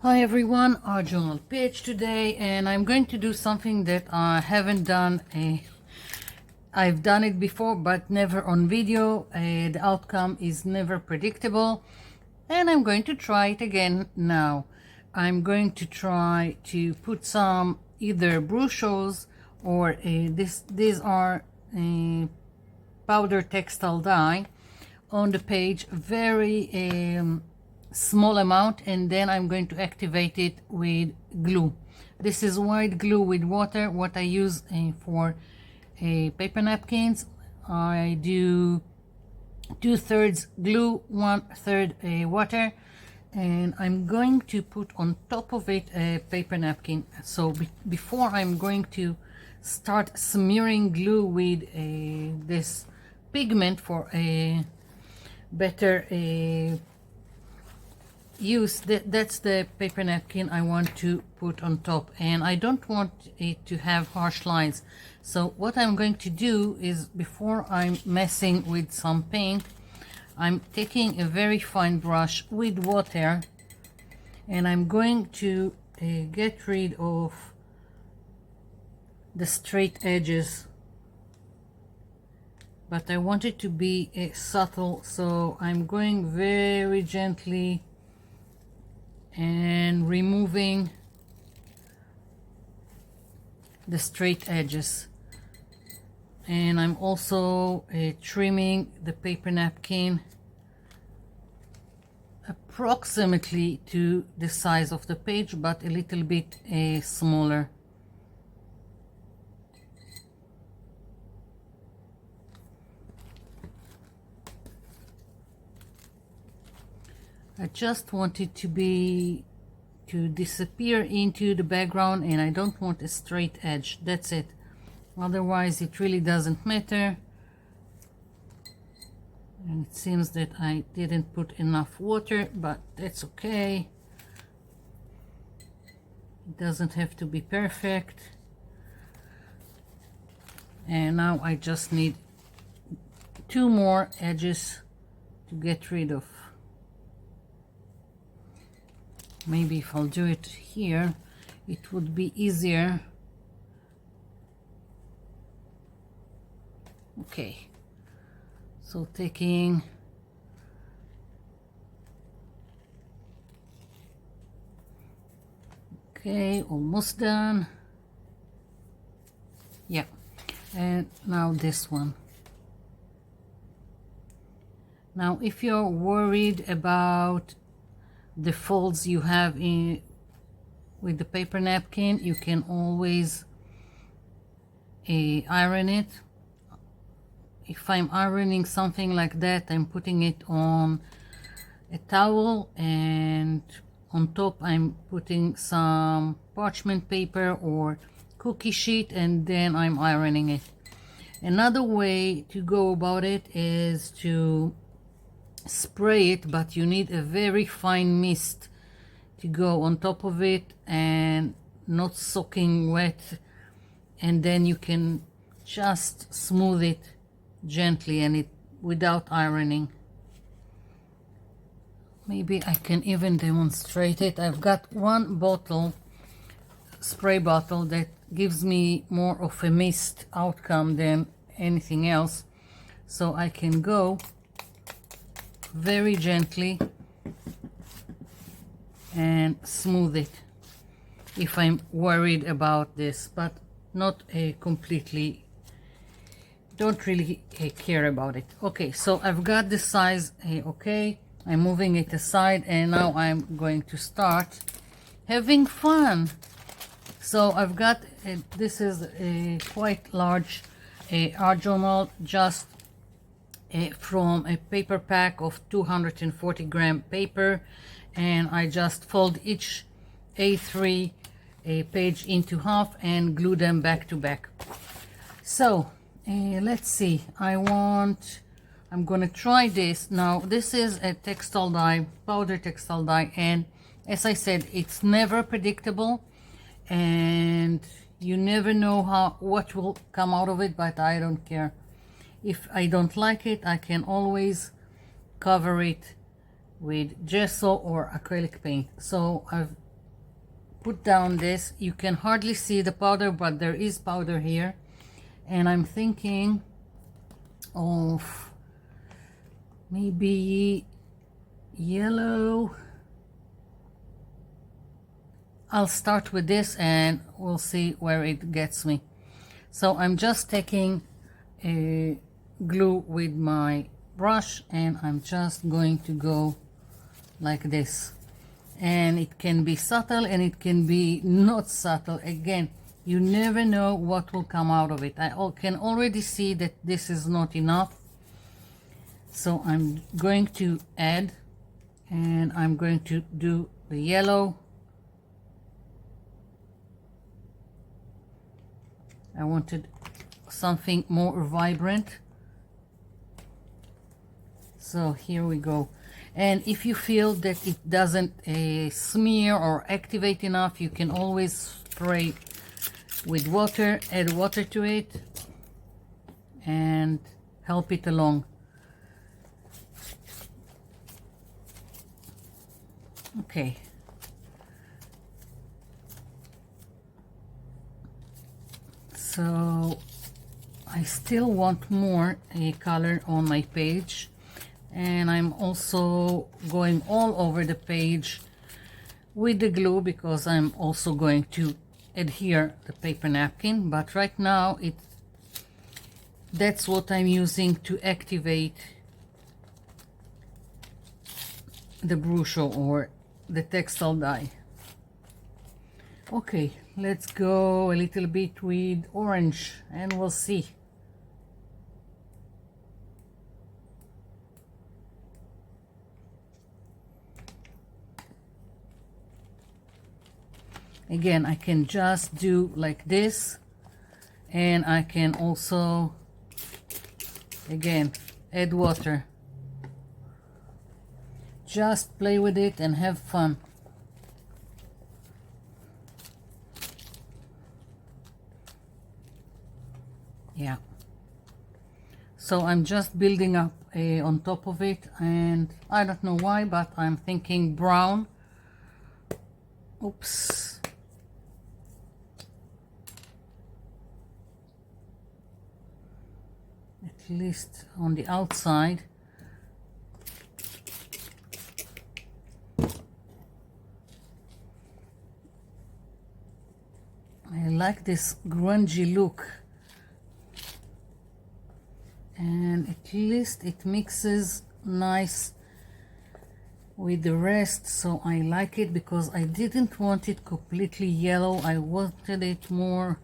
Hi everyone, our journal page today, and I'm going to do something that I haven't done. I've done it before but never on video. The outcome is never predictable, and I'm going to try it again now. I'm going to try to put some either Brushos or these are powder textile dye on the page, very small amount, and then I'm going to activate it with glue. This is white glue with water, what I use for paper napkins. I do 2/3 glue, 1/3 water, and I'm going to put on top of it a paper napkin. So before I'm going to start smearing glue with this pigment for a better use, that's the paper napkin I want to put on top, and I don't want it to have harsh lines. So what I'm going to do is, before I'm messing with some paint, I'm taking a very fine brush with water, and I'm going to get rid of the straight edges, but I want it to be subtle, so I'm going very gently and removing the straight edges, and I'm also trimming the paper napkin approximately to the size of the page, but a little bit smaller. I just want it to disappear into the background, and I don't want a straight edge. That's it. Otherwise it really doesn't matter. And it seems that I didn't put enough water, but that's okay. It doesn't have to be perfect. And now I just need 2 more edges to get rid of. Maybe if I'll do it here, it would be easier. Okay, so taking almost done. Yeah, and now this one. Now if you're worried about the folds you have in with the paper napkin, you can always iron it. If I'm ironing something like that, I'm putting it on a towel, and on top I'm putting some parchment paper or cookie sheet, and then I'm ironing it. Another way to go about it is to spray it, but you need a very fine mist to go on top of it and not soaking wet, and then you can just smooth it gently and it without ironing. Maybe I can even demonstrate it. I've got one bottle, spray bottle, that gives me more of a mist outcome than anything else, so I can go very gently and smooth it if I'm worried about this, but not completely, don't really care about it. Okay, so I've got the size okay, I'm moving it aside, and now I'm going to start having fun. So I've got this is a quite large art journal, just from a paper pack of 240 gram paper, and I just fold each A3 page into half and glue them back to back. So let's see, I'm gonna try this now. This is a textile dye, powder textile dye, and as I said, it's never predictable and you never know what will come out of it, but I don't care. If I don't like it, I can always cover it with gesso or acrylic paint. So I've put down this. You can hardly see the powder, but there is powder here. And I'm thinking of maybe yellow. I'll start with this and we'll see where it gets me. So I'm just taking a glue with my brush and I'm just going to go like this. And it can be subtle and it can be not subtle. Again, you never know what will come out of it. I can already see that this is not enough. So I'm going to add, and I'm going to do the yellow. I wanted something more vibrant. So here we go. And if you feel that it doesn't smear or activate enough, you can always spray with water, add water to it and help it along. Okay. So I still want more color on my page, and I'm also going all over the page with the glue because I'm also going to adhere the paper napkin, but right now that's what I'm using to activate the Brushos or the textile dye. Okay, let's go a little bit with orange and we'll see. Again, I can just do like this, and I can also, again, add water. Just play with it and have fun. Yeah. So I'm just building up on top of it, and I don't know why, but I'm thinking brown. Oops. At least on the outside. I like this grungy look, and at least it mixes nice with the rest, so I like it because I didn't want it completely yellow. I wanted it more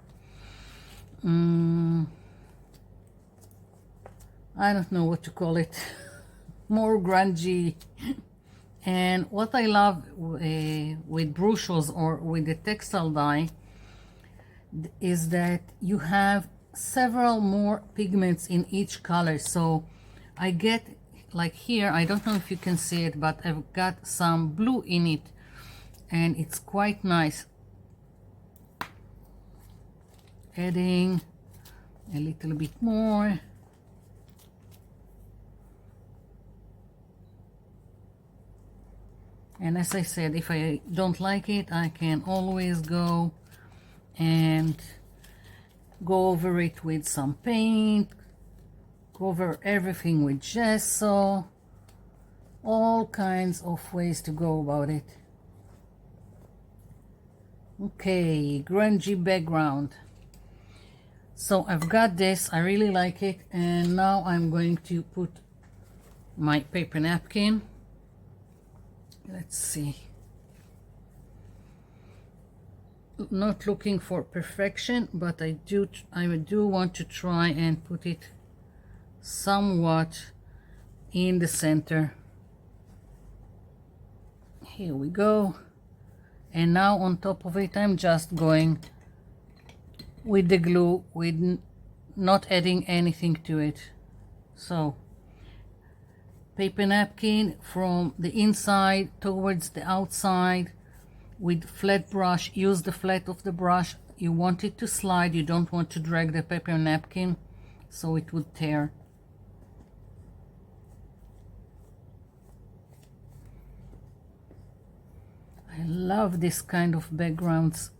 I don't know what to call it, more grungy. And what I love with Brushos or with the textile dye is that you have several more pigments in each color. So I get, like here, I don't know if you can see it, but I've got some blue in it and it's quite nice. Adding a little bit more. And as I said, if I don't like it, I can always go and go over it with some paint, cover everything with gesso, all kinds of ways to go about it. Okay, grungy background. So I've got this, I really like it, and now I'm going to put my paper napkin. Let's see. Not looking for perfection, but I do want to try and put it somewhat in the center. Here we go. And now on top of it, I'm just going with the glue, with not adding anything to it. So paper napkin from the inside towards the outside with flat brush. Use the flat of the brush. You want it to slide, you don't want to drag the paper napkin so it would tear. I I love this kind of backgrounds,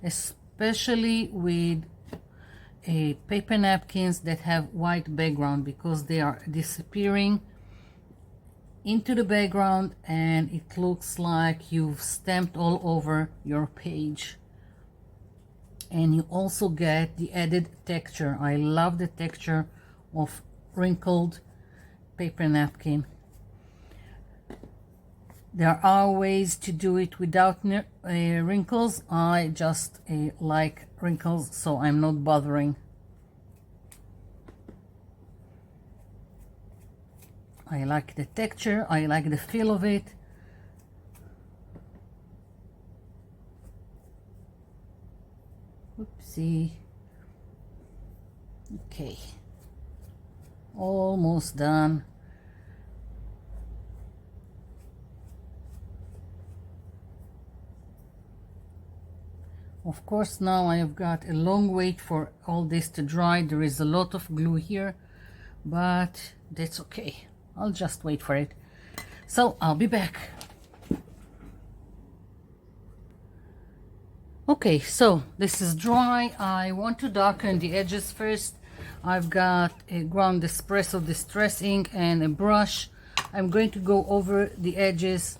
especially with paper napkins that have white background, because they are disappearing into the background and it looks like you've stamped all over your page. And you also get the added texture. I love the texture of wrinkled paper napkin. There are ways to do it without wrinkles. I just like wrinkles, so I'm not bothering. I like the texture, I like the feel of it. Oopsie. Okay. Almost done. Of course, now I have got a long wait for all this to dry. There is a lot of glue here, but that's okay. I'll just wait for it. So I'll be back. Okay, so this is dry. I want to darken the edges first. I've got a ground espresso distress ink and a brush. I'm going to go over the edges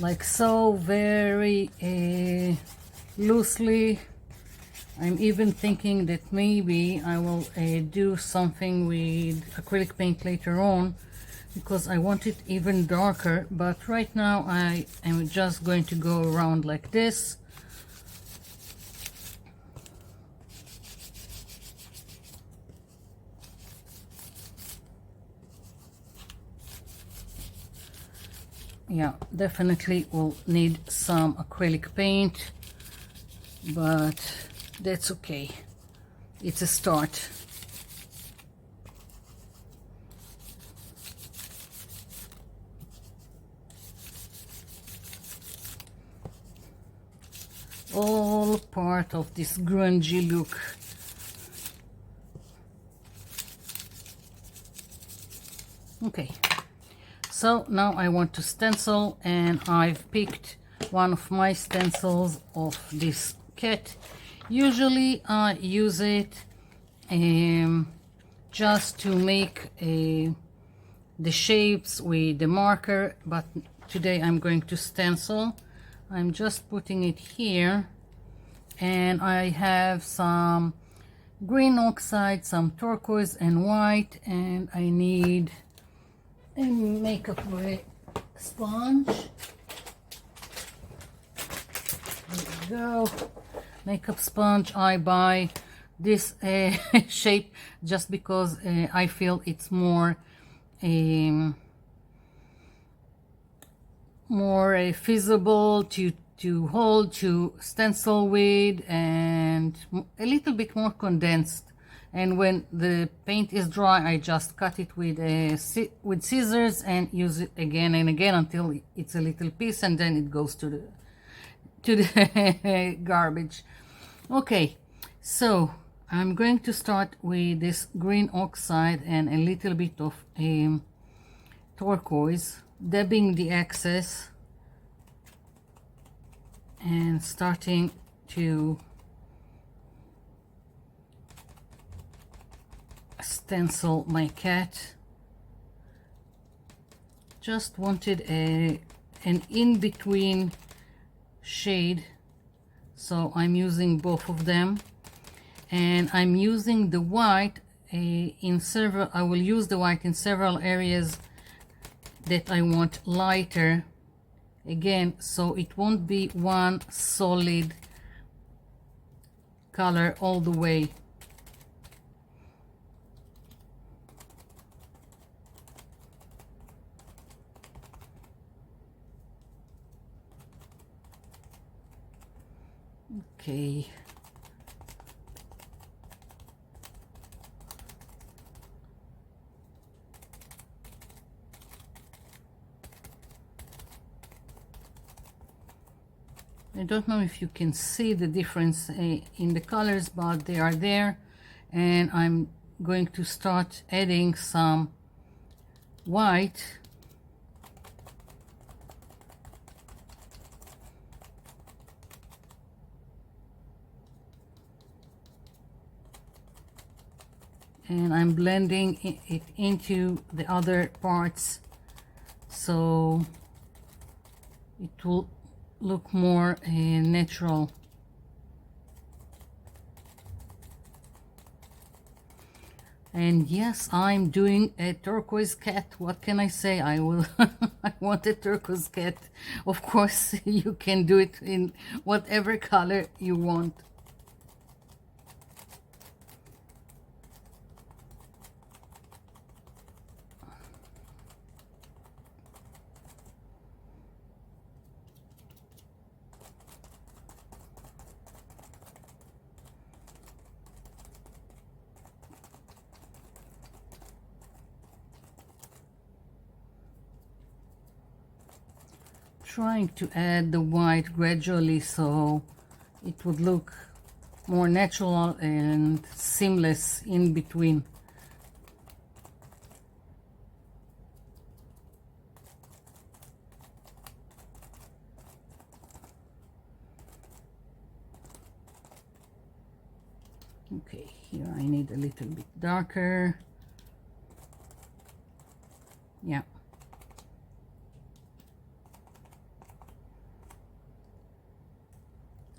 like so, very loosely. I'm even thinking that maybe I will do something with acrylic paint later on, because I want it even darker, but right now I am just going to go around like this. Yeah, definitely will need some acrylic paint, but that's okay. It's a start. All part of this grungy look. Okay, so now I want to stencil, and I've picked one of my stencils of this kit. Usually I use it just to make the shapes with the marker, but today I'm going to stencil. I'm just putting it here, and I have some green oxide, some turquoise and white, and I need a makeup sponge. There we go. Makeup sponge. I buy this shape just because I feel it's more feasible to hold, to stencil with, and a little bit more condensed. And when the paint is dry, I just cut it with scissors and use it again and again until it's a little piece, and then it goes to the garbage. Okay, so I'm going to start with this green oxide and a little bit of turquoise, dabbing the excess and starting to stencil my cat. Just wanted an in-between shade, so I'm using both of them, and I'm using the white I will use the white in several areas that I want lighter again, so it won't be one solid color all the way. Okay. I don't know if you can see the difference in the colors, but they are there, and I'm going to start adding some white and I'm blending it into the other parts so it will look more natural. And yes, I'm doing a turquoise cat. What can I say? I will I want a turquoise cat. Of course, you can do it in whatever color you want. Trying to add the white gradually so it would look more natural and seamless in between. Okay, here I need a little bit darker. Yeah.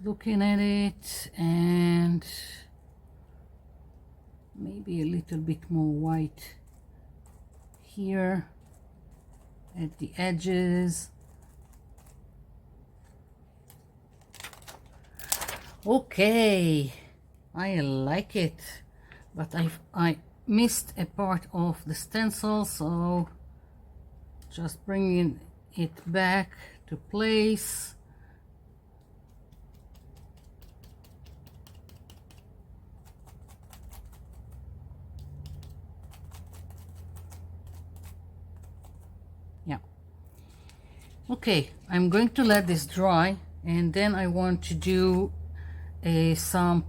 Looking at it, and maybe a little bit more white here at the edges. Okay, I like it, but I missed a part of the stencil, so just bringing it back to place. Yeah. Okay, I'm going to let this dry, and then I want to do some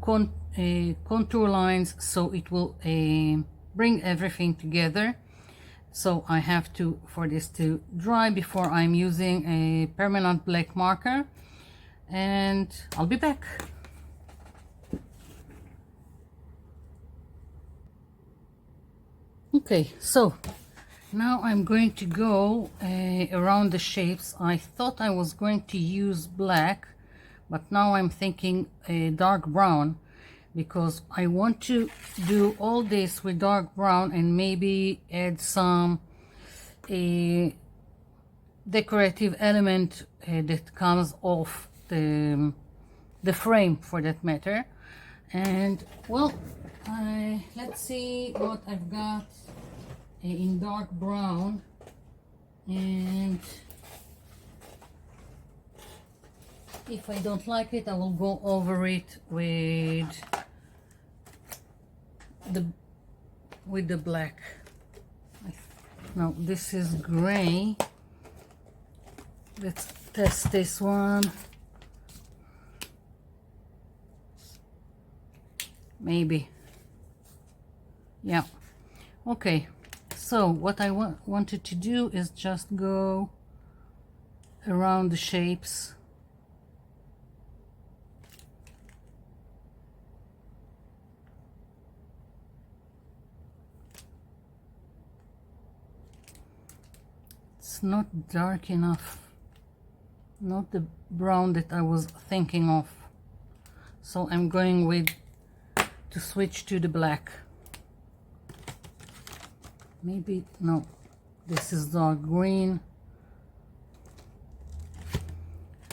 contour lines so it will bring everything together. So I have to, for this to dry before I'm using a permanent black marker, and I'll be back. Okay, so now I'm going to go around the shapes. I thought I was going to use black, but now I'm thinking a dark brown, because I want to do all this with dark brown and maybe add some decorative element that comes off the frame, for that matter. And well, let's see what I've got in dark brown, and if I don't like it, I will go over it with the black. Now this is gray. Let's test this one. Maybe. Yeah. Okay. So what I wanted to do is just go around the shapes. It's not dark enough. Not the brown that I was thinking of. So I'm going to switch to the black. Maybe, no, this is dark green.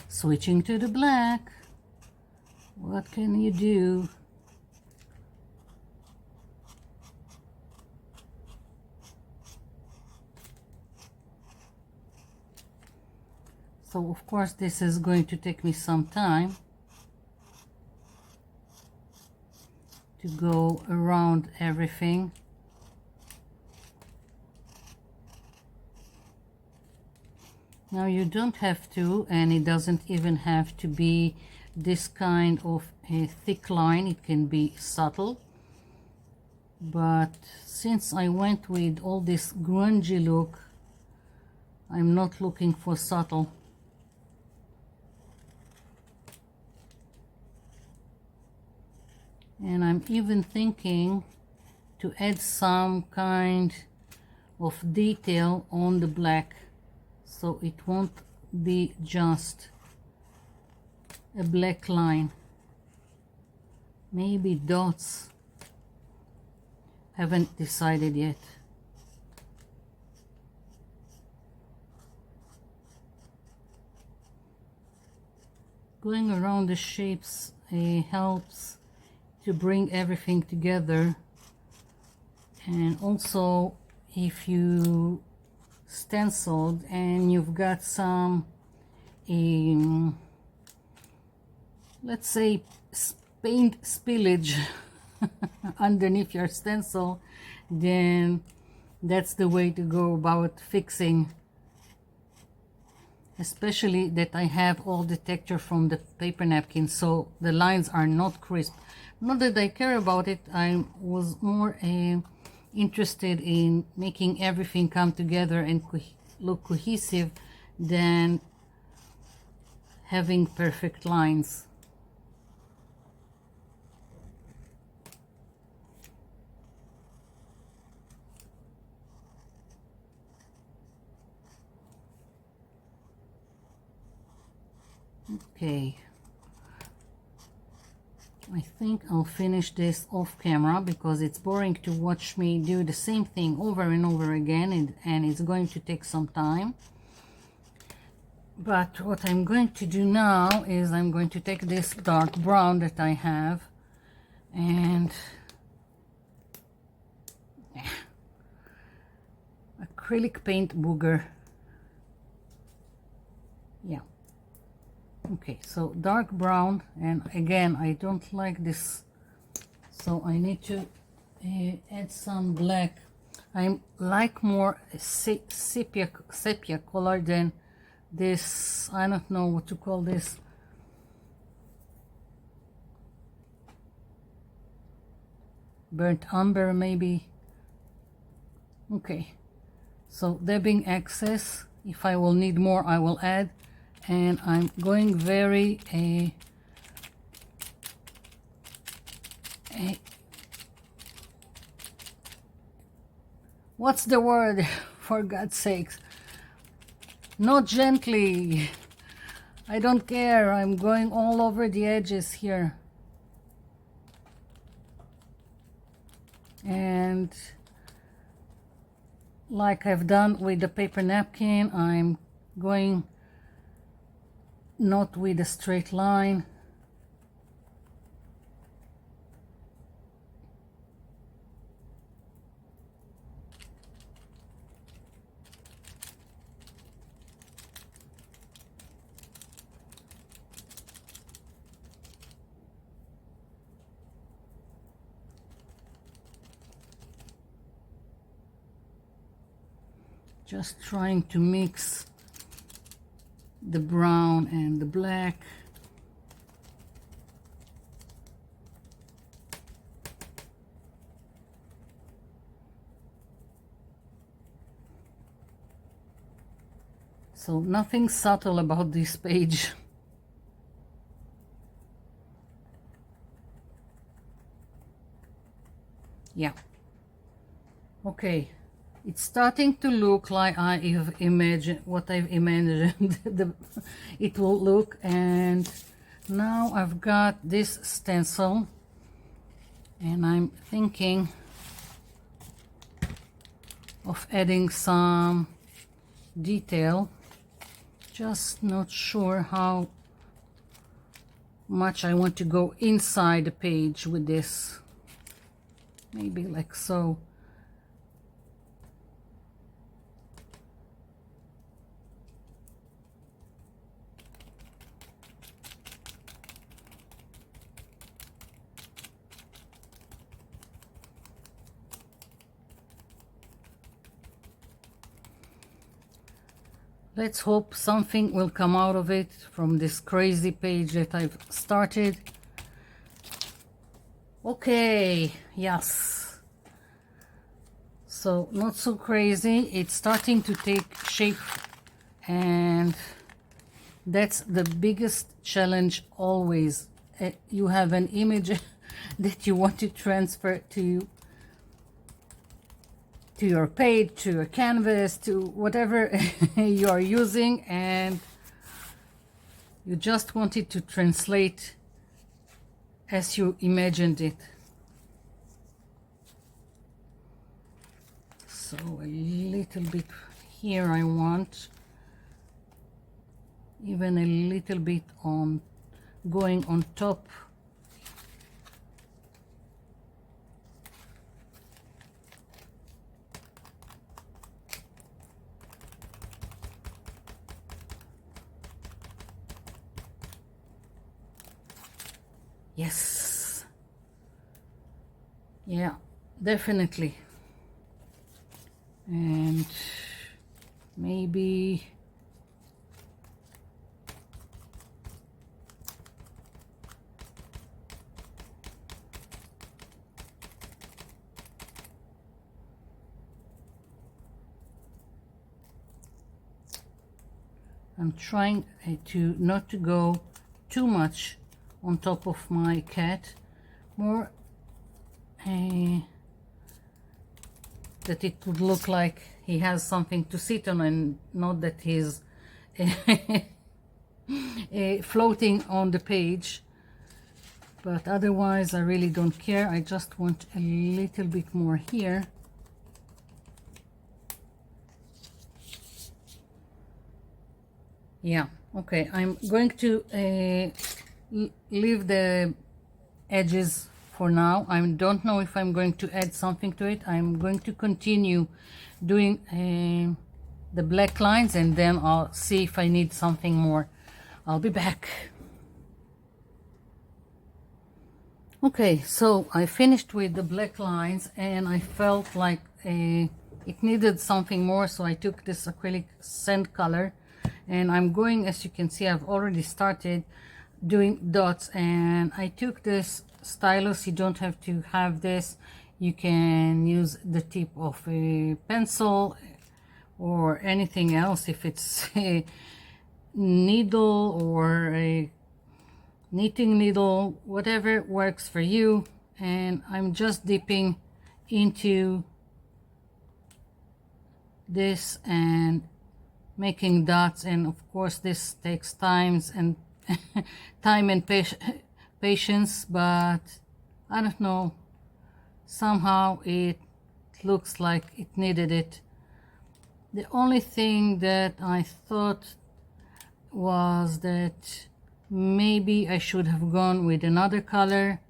Switching to the black. What can you do? So of course this is going to take me some time to go around everything. Now you don't have to, and it doesn't even have to be this kind of a thick line. It can be subtle. But since I went with all this grungy look, I'm not looking for subtle. And I'm even thinking to add some kind of detail on the black, so it won't be just a black line. Maybe dots. Haven't decided yet. Going around the shapes helps to bring everything together, and also if you stenciled and you've got some let's say paint spillage underneath your stencil, then that's the way to go about fixing, especially that I have all the texture from the paper napkin, so the lines are not crisp. Not that I care about it, I was more interested in making everything come together and look cohesive than having perfect lines. Okay, I think I'll finish this off camera because it's boring to watch me do the same thing over and over again, and it's going to take some time. But what I'm going to do now is I'm going to take this dark brown that I have and acrylic paint booger. Yeah. Okay, so dark brown, and again I don't like this, so I need to add some black. I like more sepia color than this, I don't know what to call this, burnt umber maybe. Okay, so there being excess, if I will need more I will add. And I'm going very what's the word, for God's sakes, not gently, I don't care, I'm going all over the edges here. And like I've done with the paper napkin, I'm going not with a straight line. Just trying to mix the brown and the black. So nothing subtle about this page. Yeah. Okay. It's starting to look like I've imagined what I've imagined it will look, and now I've got this stencil and I'm thinking of adding some detail, just not sure how much I want to go inside the page with this, maybe like so. Let's hope something will come out of it from this crazy page that I've started. Okay, yes. So not so crazy, it's starting to take shape, and that's the biggest challenge always. You have an image that you want to transfer to to your page, to your canvas, to whatever you are using, and you just want it to translate as you imagined it. So a little bit here I want, even a little bit on going on top. Yes, yeah, definitely. And maybe I'm trying to not to go too much on top of my cat, more that it would look like he has something to sit on and not that he's floating on the page. But otherwise I really don't care. I just want a little bit more here. Yeah, okay, I'm going to leave the edges for now. I don't know if I'm going to add something to it. I'm going to continue doing the black lines, and then I'll see if I need something more. I'll be back. Okay, so I finished with the black lines, and I felt like it needed something more, so I took this acrylic sand color, and I'm going, as you can see, I've already started doing dots, and I took this stylus. You don't have to have this. You can use the tip of a pencil or anything else, if it's a needle or a knitting needle, whatever works for you. And I'm just dipping into this and making dots, and of course this takes time and patience, but I don't know, somehow it looks like it needed it. The only thing that I thought was that maybe I should have gone with another color,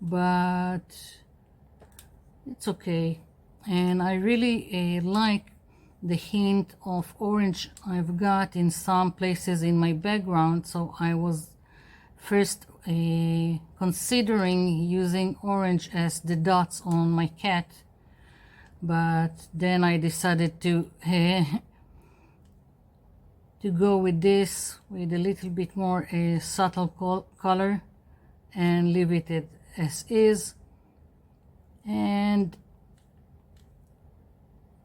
but it's okay. And I really like the hint of orange I've got in some places in my background, so I was first considering using orange as the dots on my cat, but then I decided to go with this, with a little bit more subtle color, and leave it as is. And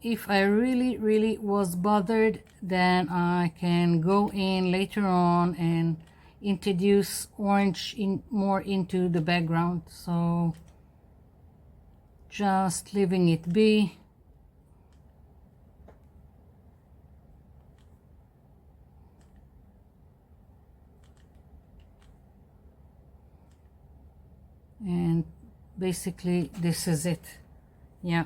if I really was bothered, then I can go in later on and introduce orange more into the background. So just leaving it be. And basically this is it. Yeah,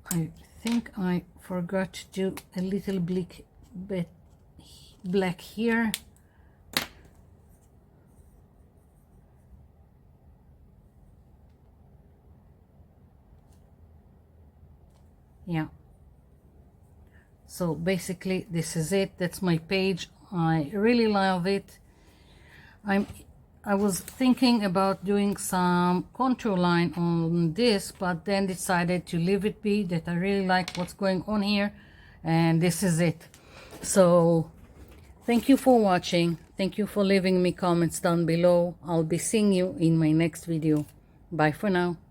I think I forgot to do a little bit black here. Yeah, so basically this is it. That's my page. I really love it. I was thinking about doing some contour line on this, but then decided to leave it be, that I really like what's going on here, and this is it. So thank you for watching. Thank you for leaving me comments down below. I'll be seeing you in my next video. Bye for now.